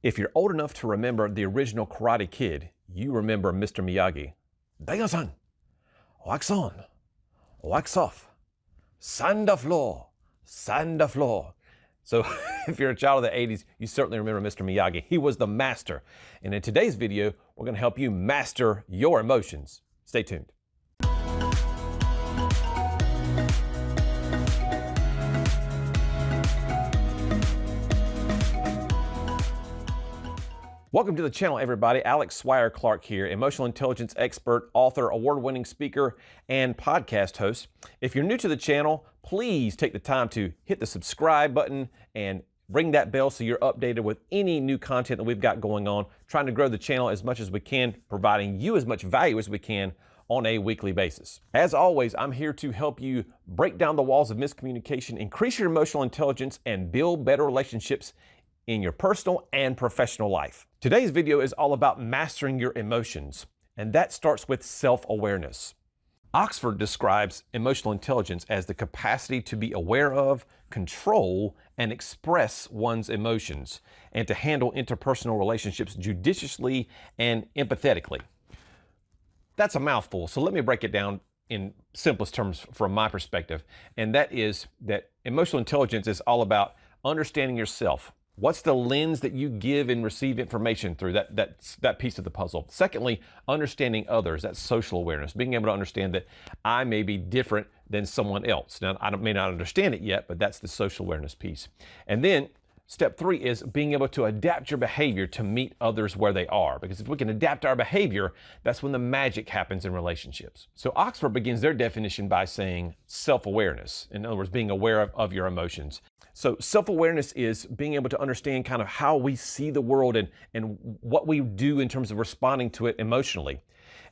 If you're old enough to remember the original Karate Kid, you remember Mr. Miyagi. Daigo-san, wax on, wax off, sand the floor, sand the floor. So if you're a child of the 80s, you certainly remember Mr. Miyagi. He was the master. And in today's video, we're going to help you master your emotions. Stay tuned. Welcome to the channel, everybody. Alex Swire-Clark here, emotional intelligence expert, author, award-winning speaker, and podcast host. If you're new to the channel, please take the time to hit the subscribe button and ring that bell so you're updated with any new content that we've got going on, trying to grow the channel as much as we can, providing you as much value as we can on a weekly basis. As always, I'm here to help you break down the walls of miscommunication, increase your emotional intelligence, and build better relationships in your personal and professional life. Today's video is all about mastering your emotions, and that starts with self-awareness. Oxford describes emotional intelligence as the capacity to be aware of, control, and express one's emotions, and to handle interpersonal relationships judiciously and empathetically. That's a mouthful, so let me break it down in simplest terms from my perspective, and that is that emotional intelligence is all about understanding yourself. What's the lens that you give and receive information through? That piece of the puzzle. Secondly, understanding others. That's social awareness. Being able to understand that I may be different than someone else. Now, I may not understand it yet, but that's the social awareness piece. And then step 3 is being able to adapt your behavior to meet others where they are. Because if we can adapt our behavior, that's when the magic happens in relationships. So Oxford begins their definition by saying self-awareness. In other words, being aware of your emotions. So self-awareness is being able to understand kind of how we see the world and what we do in terms of responding to it emotionally.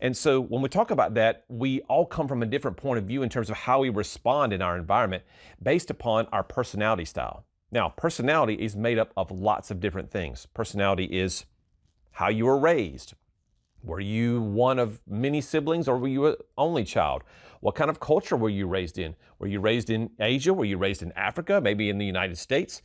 And so when we talk about that, we all come from a different point of view in terms of how we respond in our environment based upon our personality style. Now, personality is made up of lots of different things. Personality is how you were raised. Were you one of many siblings or were you an only child? What kind of culture were you raised in? Were you raised in Asia? Were you raised in Africa? Maybe in the United States?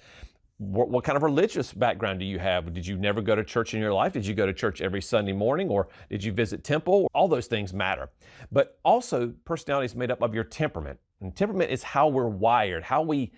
What kind of religious background do you have? Did you never go to church in your life? Did you go to church every Sunday morning, or did you visit temple? All those things matter. But also, personality is made up of your temperament. And temperament is how we're wired, how we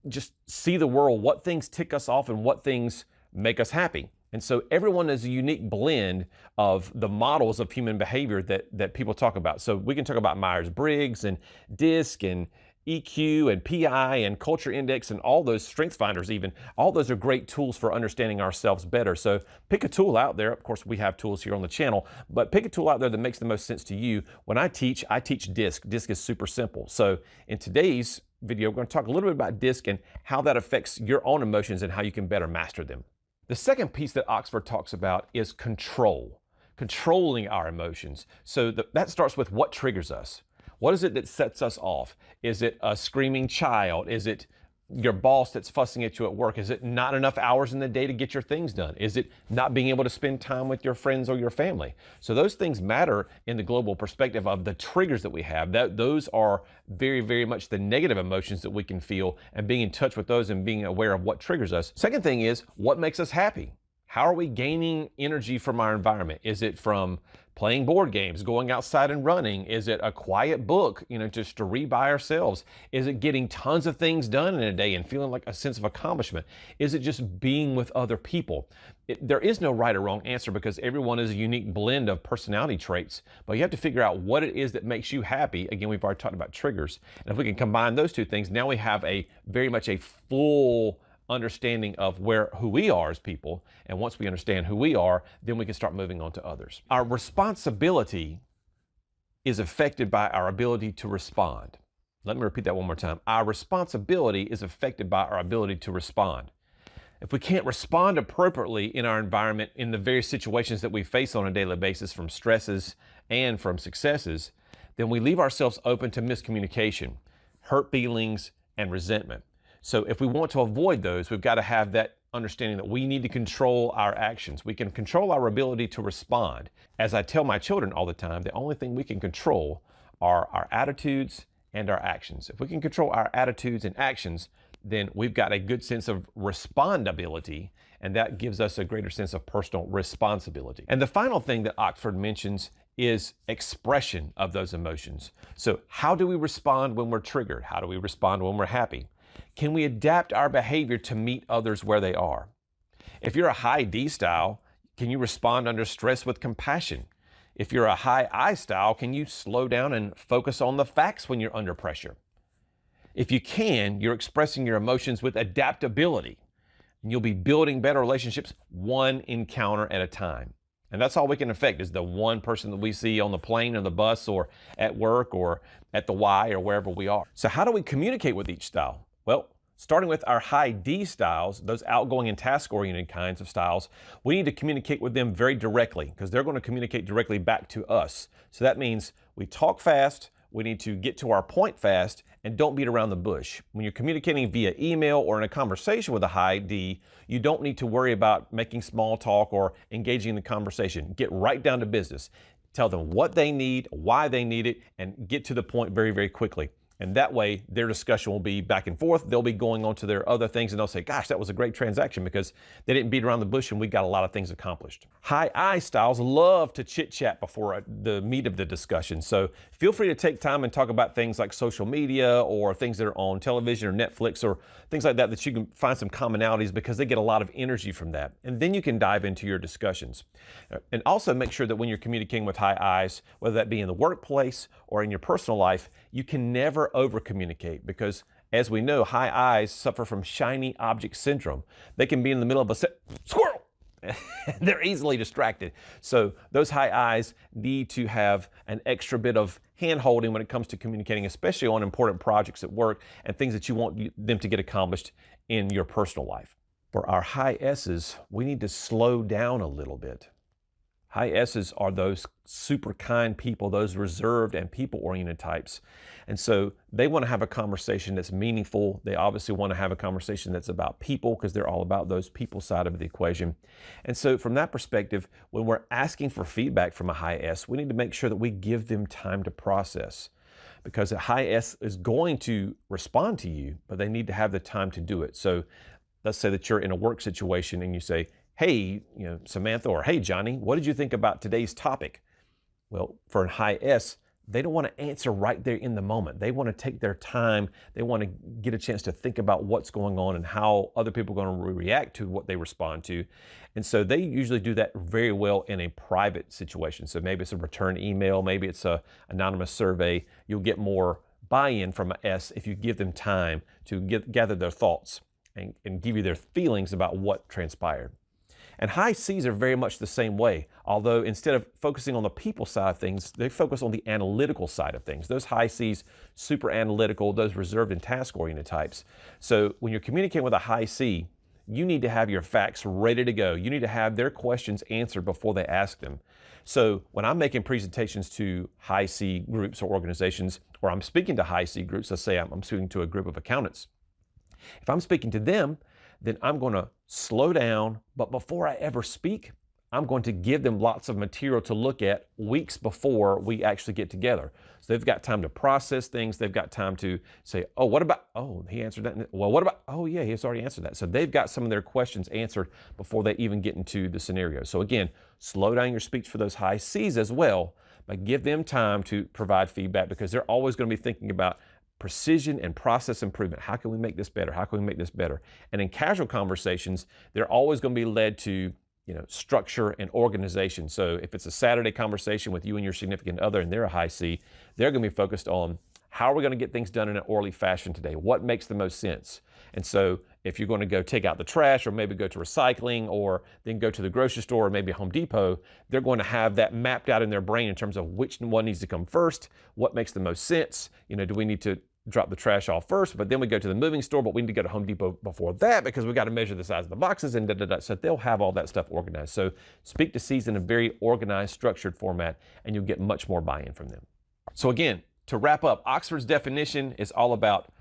just see the world, what things tick us off and what things make us happy. And so everyone is a unique blend of the models of human behavior that people talk about. So we can talk about Myers-Briggs and DISC and EQ and PI and Culture Index and all those, Strengths Finders even. All those are great tools for understanding ourselves better. So pick a tool out there. Of course, we have tools here on the channel, but pick a tool out there that makes the most sense to you. When I teach DISC. DISC is super simple. So in today's video, we're going to talk a little bit about DISC and how that affects your own emotions and how you can better master them. The second piece that Oxford talks about is control, controlling our emotions. So that starts with what triggers us. What is it that sets us off? Is it a screaming child? Is it your boss that's fussing at you at work? Is it not enough hours in the day to get your things done? Is it not being able to spend time with your friends or your family? So those things matter in the global perspective of the triggers that we have. Those are very, very much the negative emotions that we can feel, and being in touch with those and being aware of what triggers us. Second thing is, what makes us happy? How are we gaining energy from our environment? Is it from playing board games, going outside and running? Is it a quiet book, just to read by ourselves? Is it getting tons of things done in a day and feeling like a sense of accomplishment? Is it just being with other people? There is no right or wrong answer because everyone is a unique blend of personality traits, but you have to figure out what it is that makes you happy. Again, we've already talked about triggers. And if we can combine those two things, now we have very much a full understanding of who we are as people. And once we understand who we are, then we can start moving on to others. Our responsibility is affected by our ability to respond. Let me repeat that one more time. Our responsibility is affected by our ability to respond. If we can't respond appropriately in our environment, in the various situations that we face on a daily basis, from stresses and from successes, then we leave ourselves open to miscommunication, hurt feelings, and resentment. So if we want to avoid those, we've got to have that understanding that we need to control our actions. We can control our ability to respond. As I tell my children all the time, the only thing we can control are our attitudes and our actions. If we can control our attitudes and actions, then we've got a good sense of respondability and that gives us a greater sense of personal responsibility. And the final thing that Oxford mentions is expression of those emotions. So how do we respond when we're triggered? How do we respond when we're happy? Can we adapt our behavior to meet others where they are? If you're a high D style, can you respond under stress with compassion? If you're a high I style, can you slow down and focus on the facts when you're under pressure? If you can, you're expressing your emotions with adaptability, and you'll be building better relationships one encounter at a time. And that's all we can affect is the one person that we see on the plane or the bus or at work or at the Y or wherever we are. So how do we communicate with each style? Well, starting with our high D styles, those outgoing and task-oriented kinds of styles, we need to communicate with them very directly because they're going to communicate directly back to us. So that means we talk fast, we need to get to our point fast, and don't beat around the bush. When you're communicating via email or in a conversation with a high D, you don't need to worry about making small talk or engaging in the conversation. Get right down to business. Tell them what they need, why they need it, and get to the point very, very quickly. And that way, their discussion will be back and forth. They'll be going on to their other things, and they'll say, gosh, that was a great transaction because they didn't beat around the bush and we got a lot of things accomplished. High I styles love to chit-chat before the meat of the discussion. So feel free to take time and talk about things like social media or things that are on television or Netflix or things like that you can find some commonalities because they get a lot of energy from that. And then you can dive into your discussions. And also make sure that when you're communicating with high Is, whether that be in the workplace or in your personal life, you can never over communicate because, as we know, high Is suffer from shiny object syndrome. They can be in the middle of a squirrel. They're easily distracted. So those high Is need to have an extra bit of hand-holding when it comes to communicating, especially on important projects at work and things that you want them to get accomplished in your personal life. For our high S's, we need to slow down a little bit. High S's are those super kind people, those reserved and people-oriented types. And so they want to have a conversation that's meaningful. They obviously want to have a conversation that's about people because they're all about those people side of the equation. And so from that perspective, when we're asking for feedback from a high S, we need to make sure that we give them time to process because a high S is going to respond to you, but they need to have the time to do it. So let's say that you're in a work situation and you say, hey, Samantha, or hey, Johnny, what did you think about today's topic? Well, for a high S, they don't want to answer right there in the moment. They want to take their time. They want to get a chance to think about what's going on and how other people are going to react to what they respond to. And so they usually do that very well in a private situation. So maybe it's a return email, maybe it's an anonymous survey. You'll get more buy-in from an S if you give them time to gather their thoughts and give you their feelings about what transpired. And high C's are very much the same way, although instead of focusing on the people side of things, they focus on the analytical side of things. Those high C's, super analytical, those reserved and task-oriented types. So when you're communicating with a high C, you need to have your facts ready to go. You need to have their questions answered before they ask them. So when I'm making presentations to high C groups or organizations, or I'm speaking to high C groups, let's say I'm speaking to a group of accountants. If I'm speaking to them, then I'm going to slow down, but before I ever speak, I'm going to give them lots of material to look at weeks before we actually get together. So they've got time to process things. They've got time to say, oh, what about, oh, he answered that. Well, what about, oh yeah, he's already answered that. So they've got some of their questions answered before they even get into the scenario. So again, slow down your speech for those high C's as well, but give them time to provide feedback because they're always going to be thinking about precision and process improvement. How can we make this better? How can we make this better? And in casual conversations, they're always going to be led to, structure and organization. So if it's a Saturday conversation with you and your significant other and they're a high C, they're going to be focused on how are we going to get things done in an orderly fashion today? What makes the most sense? And so if you're going to go take out the trash or maybe go to recycling or then go to the grocery store or maybe Home Depot, they're going to have that mapped out in their brain in terms of which one needs to come first, what makes the most sense. Do we need to drop the trash off first, but then we go to the moving store, but we need to go to Home Depot before that because we got to measure the size of the boxes and da-da-da. So they'll have all that stuff organized. So speak to C's in a very organized, structured format, and you'll get much more buy-in from them. So again, to wrap up, Oxford's definition is all about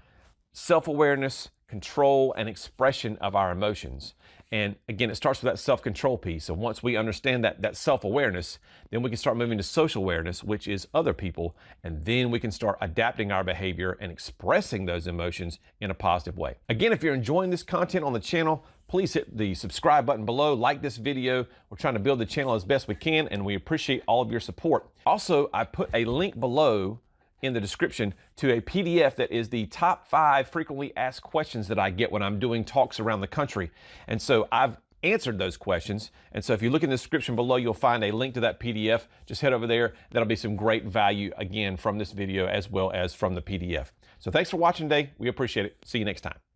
self-awareness, control, and expression of our emotions. And again, it starts with that self-control piece. And once we understand that self-awareness, then we can start moving to social awareness, which is other people. And then we can start adapting our behavior and expressing those emotions in a positive way. Again, if you're enjoying this content on the channel, please hit the subscribe button below, like this video. We're trying to build the channel as best we can, and we appreciate all of your support. Also, I put a link below in the description to a PDF that is the top 5 frequently asked questions that I get when I'm doing talks around the country. And so I've answered those questions. And so if you look in the description below, you'll find a link to that PDF. Just head over there. That'll be some great value again from this video as well as from the PDF. So thanks for watching today. We appreciate it. See you next time.